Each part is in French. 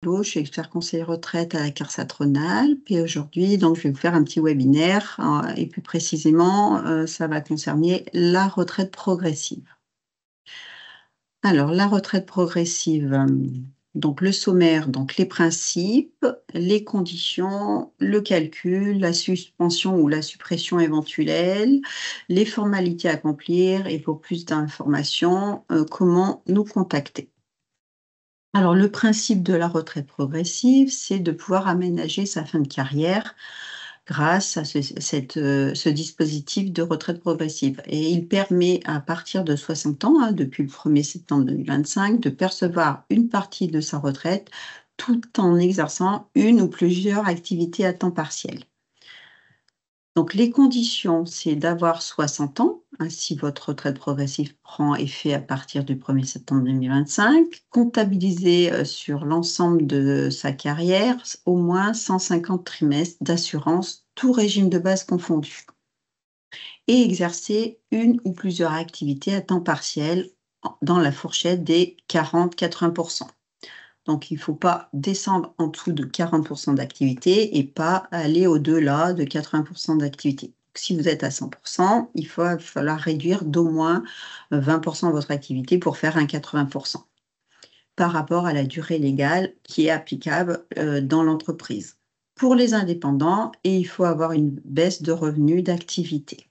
Je suis expert conseiller retraite à la CARSAT Rhône-Alpes et aujourd'hui, donc, je vais vous faire un petit webinaire et plus précisément, ça va concerner la retraite progressive. Alors, la retraite progressive, donc le sommaire, donc les principes, les conditions, le calcul, la suspension ou la suppression éventuelle, les formalités à accomplir et pour plus d'informations, comment nous contacter. Alors, le principe de la retraite progressive, c'est de pouvoir aménager sa fin de carrière grâce à ce dispositif de retraite progressive et il permet à partir de 60 ans, depuis le 1er septembre 2025, de percevoir une partie de sa retraite tout en exerçant une ou plusieurs activités à temps partiel. Donc les conditions, c'est d'avoir 60 ans, si votre retraite progressive prend effet à partir du 1er septembre 2025, comptabiliser, sur l'ensemble de sa carrière au moins 150 trimestres d'assurance, tout régime de base confondu et exercer une ou plusieurs activités à temps partiel dans la fourchette des 40-80%. Donc il ne faut pas descendre en dessous de 40% d'activité et pas aller au-delà de 80% d'activité. Si vous êtes à 100%, il va falloir réduire d'au moins 20% votre activité pour faire un 80% par rapport à la durée légale qui est applicable dans l'entreprise. Pour les indépendants, il faut avoir une baisse de revenus d'activité.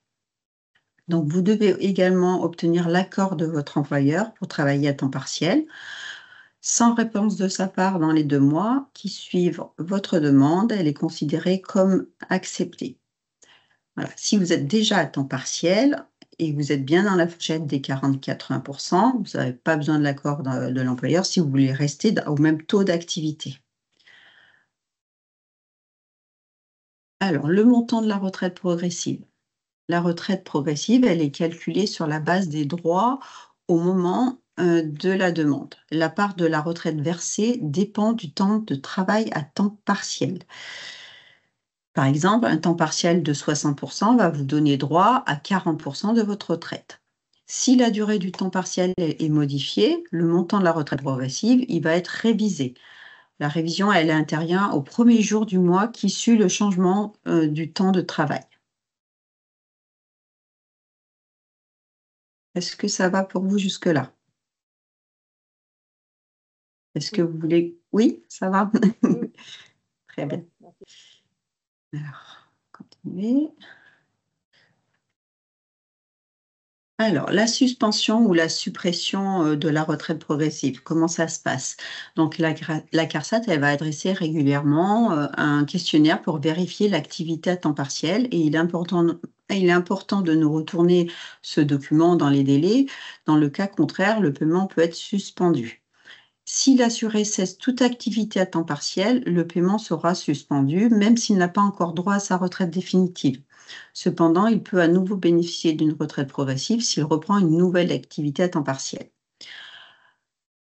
Donc vous devez également obtenir l'accord de votre employeur pour travailler à temps partiel. Sans réponse de sa part dans les 2 mois qui suivent votre demande, elle est considérée comme acceptée. Voilà. Si vous êtes déjà à temps partiel et que vous êtes bien dans la fourchette des 40-80%, vous n'avez pas besoin de l'accord de l'employeur si vous voulez rester au même taux d'activité. Alors, le montant de la retraite progressive. La retraite progressive, elle est calculée sur la base des droits au moment de la demande. La part de la retraite versée dépend du temps de travail à temps partiel. Par exemple, un temps partiel de 60% va vous donner droit à 40% de votre retraite. Si la durée du temps partiel est modifiée, le montant de la retraite progressive, il va être révisé. La révision, elle intervient au premier jour du mois qui suit le changement du temps de travail. Est-ce que ça va pour vous jusque-là? Est-ce que Oui, vous voulez oui, ça va? oui, Très ça va, bien. merci. Alors, continuer. Alors, la suspension ou la suppression, de la retraite progressive, comment ça se passe? Donc la CARSAT, elle va adresser régulièrement, un questionnaire pour vérifier l'activité à temps partiel et il est important de nous retourner ce document dans les délais. Dans le cas contraire, le paiement peut être suspendu. Si l'assuré cesse toute activité à temps partiel, le paiement sera suspendu, même s'il n'a pas encore droit à sa retraite définitive. Cependant, il peut à nouveau bénéficier d'une retraite progressive s'il reprend une nouvelle activité à temps partiel.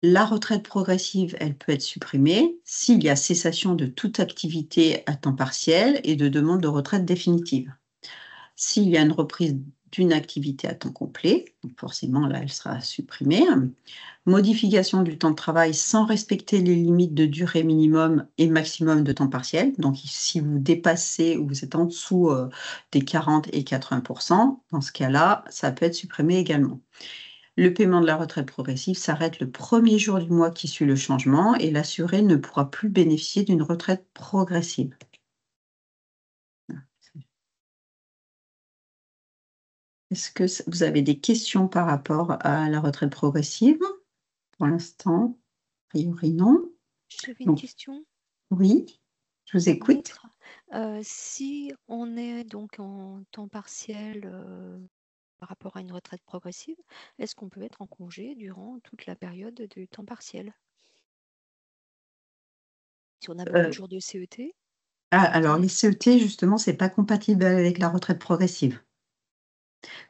La retraite progressive, elle peut être supprimée s'il y a cessation de toute activité à temps partiel et de demande de retraite définitive. S'il y a une reprise d'une activité à temps complet, donc forcément là, elle sera supprimée. Modification du temps de travail sans respecter les limites de durée minimum et maximum de temps partiel. Donc si vous dépassez ou vous êtes en dessous des 40 et 80%, dans ce cas-là, ça peut être supprimé également. Le paiement de la retraite progressive s'arrête le premier jour du mois qui suit le changement et l'assuré ne pourra plus bénéficier d'une retraite progressive. Est-ce que vous avez des questions par rapport à la retraite progressive? Pour l'instant, a priori non. J'avais une Donc question. oui, je vous On écoute. si on est donc en temps partiel, par rapport à une retraite progressive, est-ce qu'on peut être en congé durant toute la période du temps partiel? Si on a beaucoup de jours de CET? Alors les CET justement, c'est pas compatible avec la retraite progressive.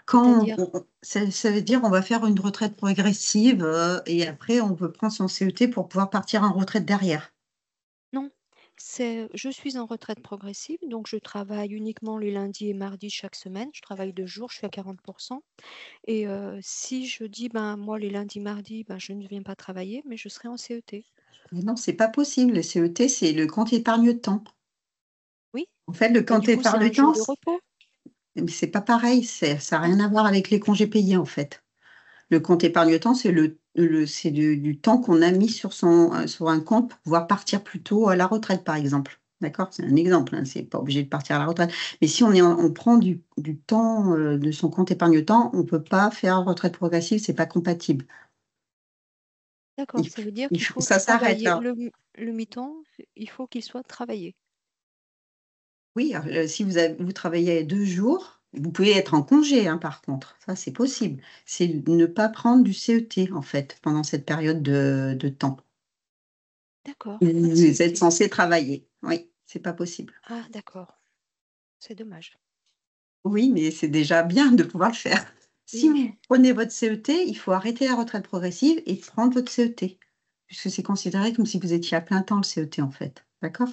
Quand C'est-à-dire? ça veut dire on va faire une retraite progressive, et après on peut prendre son CET pour pouvoir partir en retraite derrière. Non, je suis en retraite progressive, donc je travaille uniquement les lundis et mardis chaque semaine. Je travaille 2 jours, je suis à 40% et si je dis: «Ben, moi les lundis, mardis, ben, je ne viens pas travailler», mais je serai en CET. Mais non, c'est pas possible. Le CET, c'est le compte épargne-temps. Oui, En fait, le mais compte du coup, c'est un jour épargne-temps, de repos. mais c'est pas pareil. Ça n'a Ah, rien à voir avec les congés payés, en fait. Le compte épargne-temps, c'est c'est du temps qu'on a mis sur un compte pour pouvoir partir plus tôt à la retraite, par exemple. D'accord? C'est un exemple, hein, c'est pas obligé de partir à la retraite. Mais si on prend du temps de son compte épargne-temps, on ne peut pas faire retraite progressive, c'est pas compatible. d'accord, ça veut dire qu'il faut Ça s'arrête travailler là. le mi-temps, il faut qu'il soit travaillé. Oui, si vous travaillez 2 jours, vous pouvez être en congé, hein, par contre, ça c'est possible. C'est ne pas prendre du CET, en fait, pendant cette période de temps. D'accord, pas de Vous êtes CET. censé travailler. Oui, c'est pas possible. Ah, d'accord, c'est dommage. Oui, mais c'est déjà bien de pouvoir le faire. Si Oui, vous prenez votre CET, il faut arrêter la retraite progressive et prendre votre CET, puisque c'est considéré comme si vous étiez à plein temps le CET, en fait. D'accord?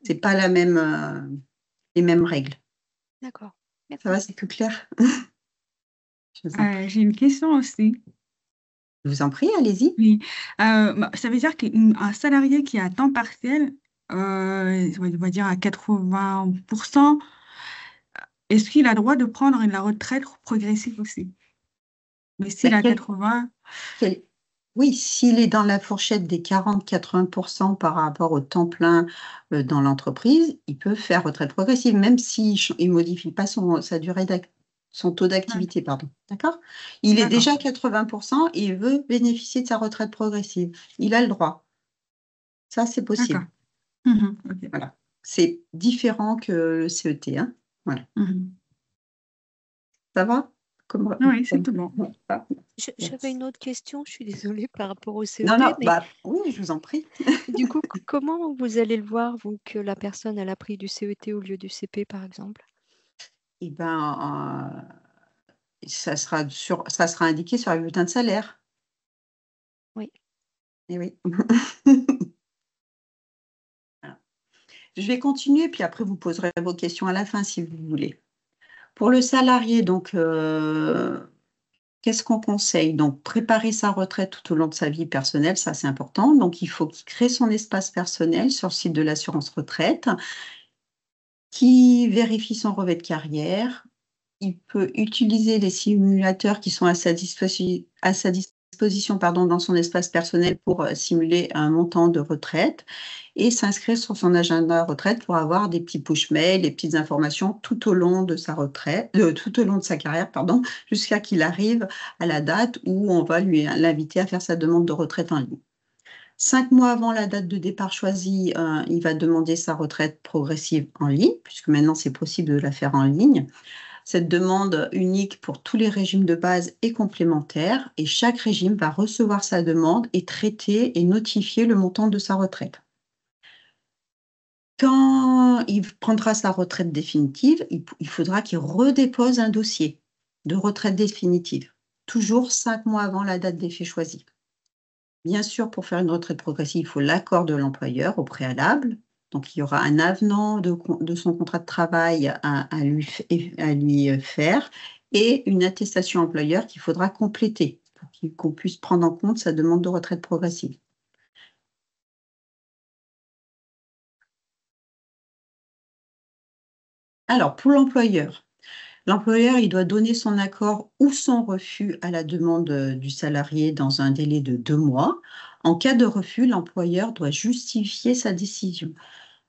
C'est pas les mêmes règles. d'accord, Ça merci. va, c'est plus clair? Je vous en prie. J'ai une question aussi. Je vous en prie, allez-y. Oui. Ça veut dire qu'un salarié qui est à temps partiel, on va dire à 80%, est-ce qu'il a le droit de prendre la retraite progressive aussi? Mais Bah, s'il a 80, quel- Oui, s'il est dans la fourchette des 40-80% par rapport au temps plein dans l'entreprise, il peut faire retraite progressive, même s'il ne modifie pas sa durée son taux d'activité, pardon. D'accord? Il est d'accord, déjà à 80% et il veut bénéficier de sa retraite progressive. Il a le droit. Ça, c'est d'accord. possible. Mhm, ok. Voilà. C'est différent que le CET, hein. Voilà. Mhm. Ça va? Comme... Oui, c'est tout bon. Ah, J'avais une autre question, je suis désolée par rapport au non, CET, non, mais bah oui, je vous en prie. du coup, comment vous allez le voir, vous, que la personne, elle a pris du CET au lieu du CP, par exemple? Eh ben, ça sera indiqué sur le bulletin de salaire. Oui, Eh oui. Voilà. Je vais continuer, puis après vous poserez vos questions à la fin si vous voulez. Pour le salarié, donc, qu'est-ce qu'on conseille? Donc, préparer sa retraite tout au long de sa vie personnelle, ça c'est important. Donc, il faut qu'il crée son espace personnel sur le site de l'assurance retraite, qui vérifie son relevé de carrière. Il peut utiliser les simulateurs qui sont à sa disposition, pardon, dans son espace personnel pour simuler un montant de retraite et s'inscrire sur son agenda retraite pour avoir des petits push-mails, des petites informations tout au long de sa retraite, tout au long de sa carrière, pardon, jusqu'à qu'il arrive à la date où on va l'inviter à faire sa demande de retraite en ligne. 5 mois avant la date de départ choisie, il va demander sa retraite progressive en ligne, puisque maintenant c'est possible de la faire en ligne. Cette demande unique pour tous les régimes de base est complémentaire et chaque régime va recevoir sa demande et traiter et notifier le montant de sa retraite. Quand il prendra sa retraite définitive, il faudra qu'il redépose un dossier de retraite définitive, toujours 5 mois avant la date d'effet choisie. Bien sûr, pour faire une retraite progressive, il faut l'accord de l'employeur au préalable. Donc, il y aura un avenant de son contrat de travail à lui faire et une attestation employeur qu'il faudra compléter pour qu'on puisse prendre en compte sa demande de retraite progressive. Alors, pour l'employeur, il doit donner son accord ou son refus à la demande du salarié dans un délai de 2 mois. En cas de refus, l'employeur doit justifier sa décision.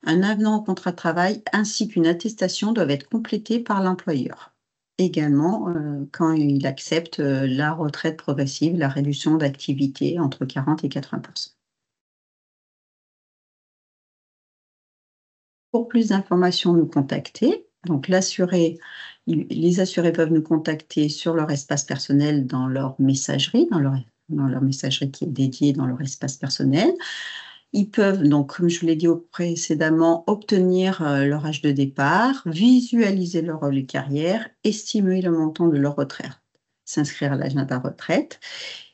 Un avenant au contrat de travail ainsi qu'une attestation doivent être complétés par l'employeur. Également, quand il accepte la retraite progressive, la réduction d'activité entre 40 et 80%. Pour plus d'informations, nous contacter. Donc, les assurés peuvent nous contacter sur leur espace personnel dans leur messagerie, dans leur messagerie qui est dédiée dans leur espace personnel. Ils peuvent donc, comme je vous l'ai dit précédemment, obtenir leur âge de départ, visualiser leur rôle de carrière, estimer le montant de leur retraite, s'inscrire à l'agenda retraite,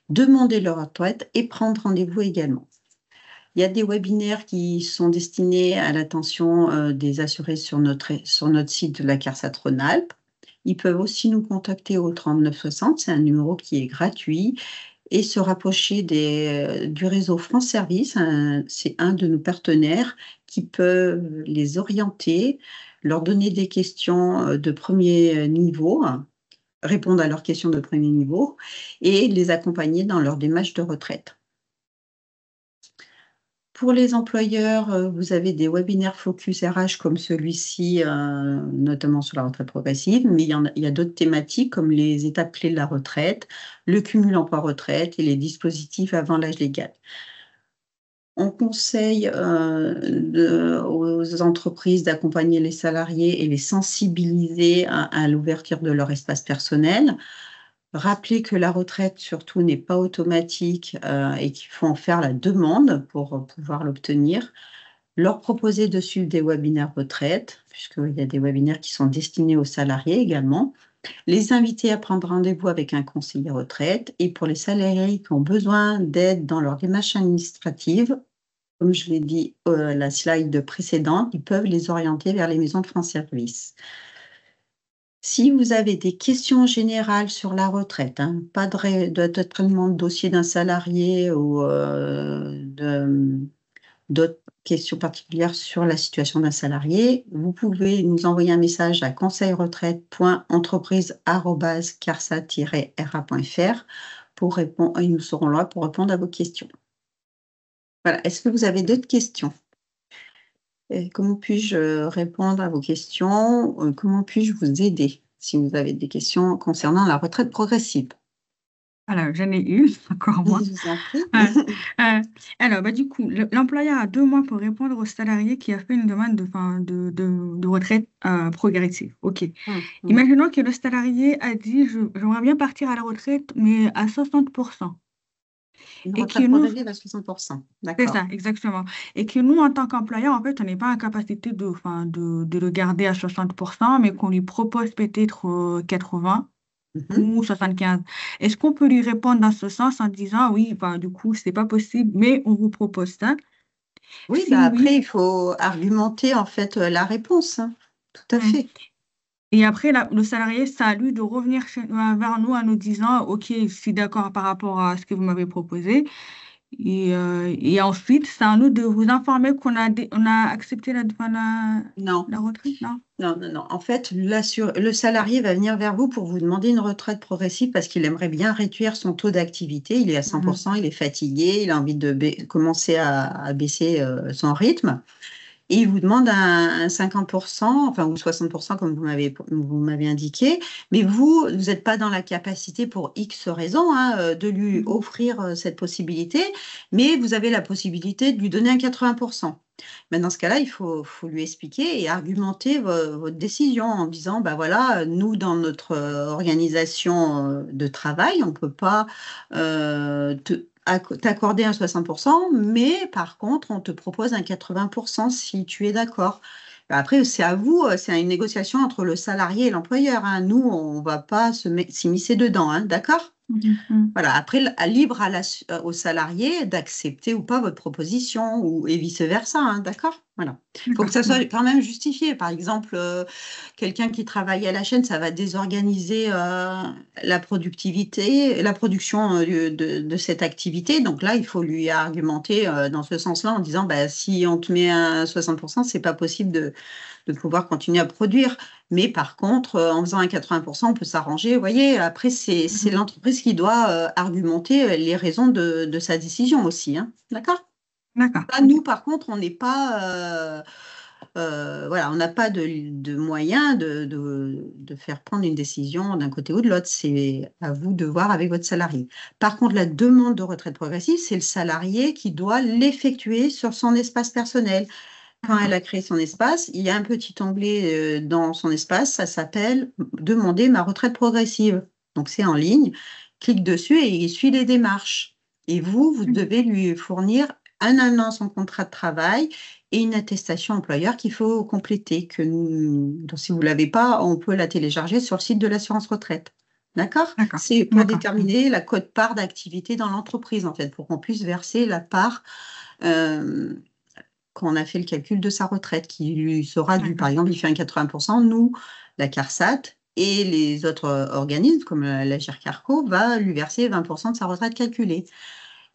demander leur retraite et prendre rendez-vous également. Il y a des webinaires qui sont destinés à l'attention des assurés sur notre site de la CARSAT Rhône-Alpes. Ils peuvent aussi nous contacter au 3960, c'est un numéro qui est gratuit et se rapprocher du réseau France Service. C'est un de nos partenaires qui peut les orienter, leur donner des questions de premier niveau, répondre à leurs questions de premier niveau et les accompagner dans leur démarche de retraite. Pour les employeurs, vous avez des webinaires focus RH comme celui-ci, notamment sur la retraite progressive, mais il y a d'autres thématiques comme les étapes clés de la retraite, le cumul emploi-retraite et les dispositifs avant l'âge légal. On conseille aux entreprises d'accompagner les salariés et les sensibiliser à l'ouverture de leur espace personnel. Rappeler que la retraite, surtout, n'est pas automatique et qu'il faut en faire la demande pour pouvoir l'obtenir. Leur proposer de suivre des webinaires retraite, puisqu'il y a des webinaires qui sont destinés aux salariés également. Les inviter à prendre rendez-vous avec un conseiller retraite. Et pour les salariés qui ont besoin d'aide dans leur démarche administrative, comme je l'ai dit la slide précédente, ils peuvent les orienter vers les maisons de France Service. Si vous avez des questions générales sur la retraite, pas de traitement de dossier d'un salarié ou d'autres questions particulières sur la situation d'un salarié, vous pouvez nous envoyer un message à conseilretraite.entreprise@carsa-ra.fr pour répondre, et nous serons là pour répondre à vos questions. Voilà. Est-ce que vous avez d'autres questions? Comment puis-je répondre à vos questions? Comment puis-je vous aider si vous avez des questions concernant la retraite progressive? Alors, j'en ai une, encore moi. Je vous en prie. Alors, du coup, l'employeur a 2 mois pour répondre au salarié qui a fait une demande de retraite progressive. OK. Imaginons que le salarié a dit, j'aimerais bien partir à la retraite, mais à 60%. Une Et retraite que nous, progressive à 60%. c'est D'accord. ça, exactement. Et que nous, en tant qu'employeur, en fait, on n'est pas en capacité de le garder à 60%, mais qu'on lui propose peut-être 80 Mhm. ou 75. Est-ce qu'on peut lui répondre dans ce sens en disant, oui, du coup, c'est pas possible, mais on vous propose ça? Oui, Si après, oui, il faut argumenter en fait la réponse. Tout à hum. fait. Et après, le salarié, c'est à lui de revenir vers nous en nous disant, OK, je suis d'accord par rapport à ce que vous m'avez proposé. Et ensuite, c'est à nous de vous informer on a accepté Non. la retraite, non? Non, non, non. En fait, le salarié va venir vers vous pour vous demander une retraite progressive parce qu'il aimerait bien réduire son taux d'activité. Il est à 100%, il est fatigué, il a envie de commencer à baisser son rythme. Et il vous demande un 50%, enfin, ou 60%, comme vous m'avez indiqué. Mais vous n'êtes pas dans la capacité, pour X raisons, de lui Mhm. offrir cette possibilité, mais vous avez la possibilité de lui donner un 80%. Mais dans ce cas-là, il faut lui expliquer et argumenter votre décision en disant, bah voilà, nous, dans notre organisation de travail, on ne peut pas t'accorder un 60%, mais par contre, on te propose un 80% si tu es d'accord. Bah, après, c'est à vous, c'est une négociation entre le salarié et l'employeur. Nous, on ne va pas s'immiscer dedans, d'accord? Mhm. Mhm. Voilà, après, libre au salarié d'accepter ou pas votre proposition et vice-versa, d'accord? Voilà. Il faut que D'accord. ça soit quand même justifié. Par exemple, quelqu'un qui travaille à la chaîne, ça va désorganiser la productivité, la production de cette activité. Donc là, il faut lui argumenter dans ce sens-là en disant, bah, si on te met un 60%, c'est pas possible de pouvoir continuer à produire. Mais par contre, en faisant un 80%, on peut s'arranger. Vous voyez, après, c'est Mhm. l'entreprise qui doit argumenter les raisons de sa décision aussi. D'accord? D'accord. Là, nous, par contre, on n'est pas, voilà, on n'a pas de moyen de faire prendre une décision d'un côté ou de l'autre. C'est à vous de voir avec votre salarié. Par contre, la demande de retraite progressive, c'est le salarié qui doit l'effectuer sur son espace personnel. Quand elle D'accord. a créé son espace, il y a un petit onglet dans son espace, ça s'appelle Demander ma retraite progressive. Donc, c'est en ligne. Clique dessus et il suit les démarches. Et vous devez lui fournir un an son contrat de travail et une attestation employeur qu'il faut compléter. Donc, si vous ne l'avez pas, on peut la télécharger sur le site de l'assurance retraite. D'accord? D'accord. C'est pour D'accord. déterminer la quote-part d'activité dans l'entreprise, en fait, pour qu'on puisse verser la part. euh, Quand on a fait le calcul de sa retraite, qui lui sera due. Par D'accord. exemple, il fait un 80%, nous, la CARSAT, et les autres organismes, comme la GIRC-ARCO, va lui verser 20% de sa retraite calculée.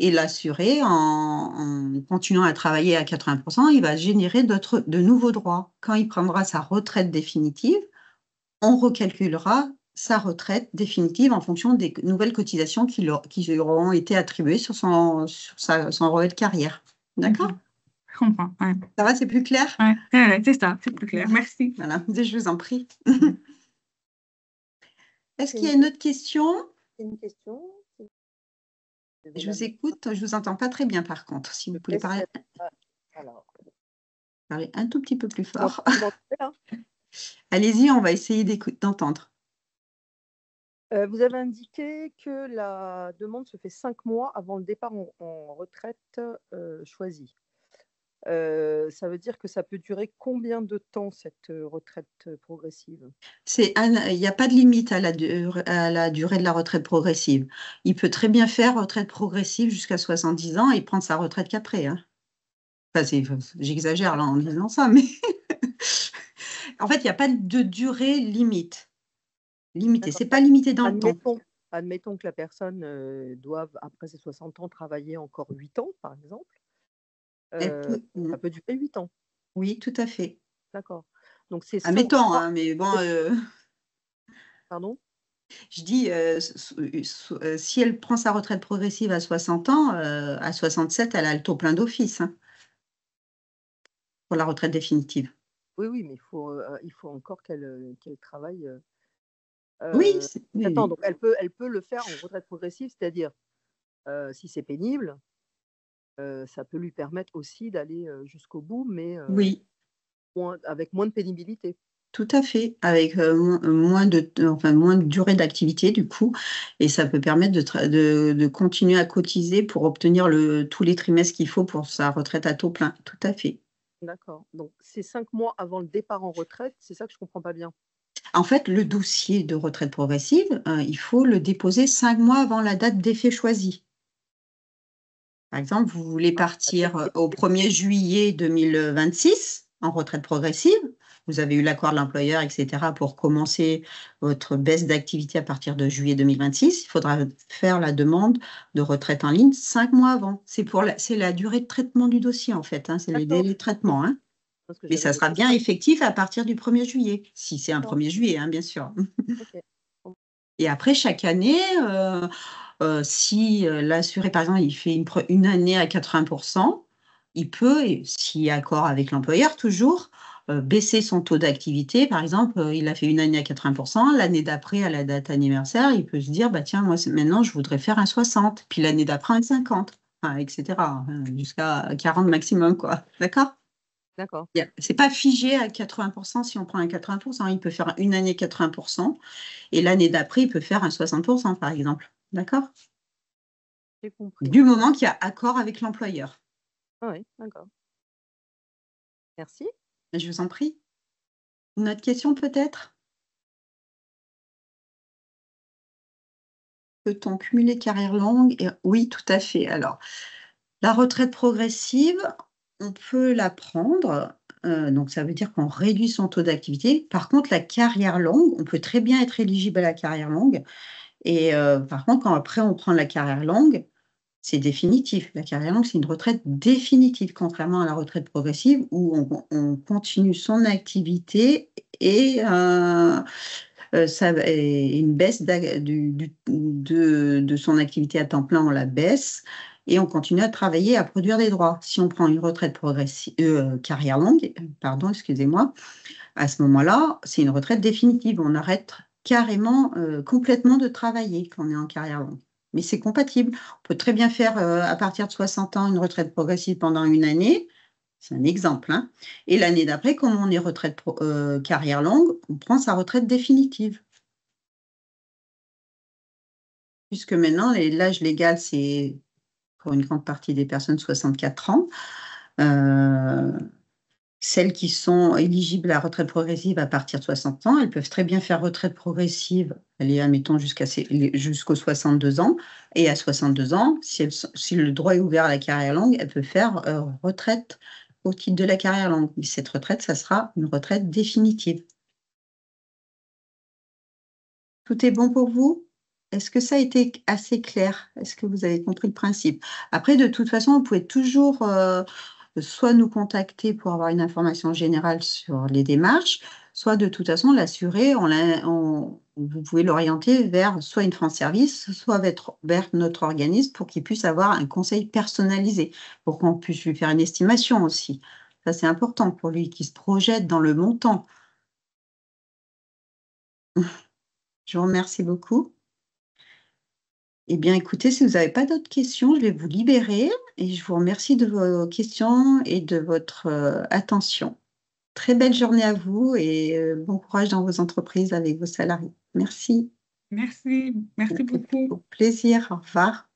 Et l'assuré, en continuant à travailler à 80%, il va générer de nouveaux droits. Quand il prendra sa retraite définitive, on recalculera sa retraite définitive en fonction des nouvelles cotisations qui lui auront été attribuées sur son relevé de carrière. D'accord? Je comprends. Ouais. Ça va, c'est plus clair? Ouais, c'est ça, c'est plus clair. Merci. Voilà, je vous en prie. Est-ce C'est qu'il y a une une autre question? C'est une question. Je vous écoute, je ne vous entends pas très bien par contre. Si vous pouvez parler Alors, un tout petit peu plus fort. vous m'entendez là? Allez-y, on va essayer d'entendre. Vous avez indiqué que la demande se fait 5 mois avant le départ en retraite choisie. Ça veut dire que ça peut durer combien de temps cette retraite progressive? Il n'y a pas de limite à la durée de la retraite progressive. Il peut très bien faire retraite progressive jusqu'à 70 ans et prendre sa retraite qu'après. Hein. Enfin, j'exagère là en disant ça, mais en fait, il n'y a pas de durée limite. Limitée, c'est pas limité dans le temps. Admettons que la personne doive, après ses 60 ans, travailler encore 8 ans, par exemple. Ça peut durer 8 ans. Oui, tout à fait. D'accord. Donc c'est Admettons, hein, mais bon. Pardon? Je dis, si elle prend sa retraite progressive à 60 ans, à 67, elle a le taux plein d'office hein, pour la retraite définitive. Oui, mais il faut encore qu'elle travaille. Oui, attends, donc elle peut le faire en retraite progressive, c'est-à-dire si c'est pénible, ça peut lui permettre aussi d'aller jusqu'au bout, mais oui, avec moins de pénibilité. tout à fait, avec moins de durée d'activité du coup, et ça peut permettre de continuer à cotiser pour obtenir tous les trimestres qu'il faut pour sa retraite à taux plein. Tout à fait. D'accord. Donc c'est 5 mois avant le départ en retraite, c'est ça que je comprends pas bien. En fait, le dossier de retraite progressive, il faut le déposer 5 mois avant la date d'effet choisie. Par exemple, vous voulez partir au 1er juillet 2026 en retraite progressive. Vous avez eu l'accord de l'employeur, etc., pour commencer votre baisse d'activité à partir de juillet 2026. Il faudra faire la demande de retraite en ligne 5 mois avant. C'est la durée de traitement du dossier, en fait. Hein, c'est les délais de traitement. Hein. Mais ça sera bien effectif à partir du 1er juillet, si c'est un 1er juillet, hein, bien sûr. Okay. Et après, chaque année, si l'assuré, par exemple, il fait une année à 80%, il peut, s'il y a accord avec l'employeur, toujours baisser son taux d'activité. Par exemple, il a fait une année à 80%, l'année d'après, à la date anniversaire, il peut se dire, bah, tiens, moi, maintenant, je voudrais faire un 60, puis l'année d'après, un 50, etc., jusqu'à 40 maximum, quoi. D'accord? D'accord. C'est pas figé à 80% si on prend un 80%. Il peut faire une année 80% et l'année d'après, il peut faire un 60%, par exemple. D'accord? J'ai compris. Du moment qu'il y a accord avec l'employeur. Ah oui, d'accord. Merci. Je vous en prie. Une autre question peut-être? Peut-on cumuler carrière longue? Oui, tout à fait. Alors, la retraite progressive, on peut la prendre. Donc, ça veut dire qu'on réduit son taux d'activité. Par contre, la carrière longue, on peut très bien être éligible à la carrière longue. Et par contre, quand après on prend la carrière longue, c'est définitif. La carrière longue, c'est une retraite définitive, contrairement à la retraite progressive où on continue son activité et une baisse de son activité à temps plein, on la baisse et on continue à travailler, à produire des droits. Si on prend une retraite progressive, carrière longue, pardon, excusez-moi, à ce moment-là, c'est une retraite définitive. On arrête carrément, complètement de travailler quand on est en carrière longue. Mais c'est compatible. On peut très bien faire à partir de 60 ans une retraite progressive pendant une année. C'est un exemple. Hein. Et l'année d'après, comme on est retraite carrière longue, on prend sa retraite définitive. Puisque maintenant, l'âge légal, c'est pour une grande partie des personnes 64 ans. Celles qui sont éligibles à la retraite progressive à partir de 60 ans, elles peuvent très bien faire retraite progressive, allez, admettons jusqu'aux 62 ans. Et à 62 ans, si le droit est ouvert à la carrière longue, elles peuvent faire retraite au titre de la carrière longue. Mais cette retraite, ça sera une retraite définitive. Tout est bon pour vous? Est-ce que ça a été assez clair? Est-ce que vous avez compris le principe? Après, de toute façon, vous pouvez toujours soit nous contacter pour avoir une information générale sur les démarches, soit de toute façon l'assurer, vous pouvez l'orienter vers soit une France Service, soit vers notre organisme pour qu'il puisse avoir un conseil personnalisé, pour qu'on puisse lui faire une estimation aussi. Ça, c'est important pour lui, qu'il se projette dans le montant. Je vous remercie beaucoup. Eh bien, écoutez, si vous n'avez pas d'autres questions, je vais vous libérer et je vous remercie de vos questions et de votre attention. Très belle journée à vous et bon courage dans vos entreprises avec vos salariés. Merci. Merci beaucoup. Au plaisir. Au revoir.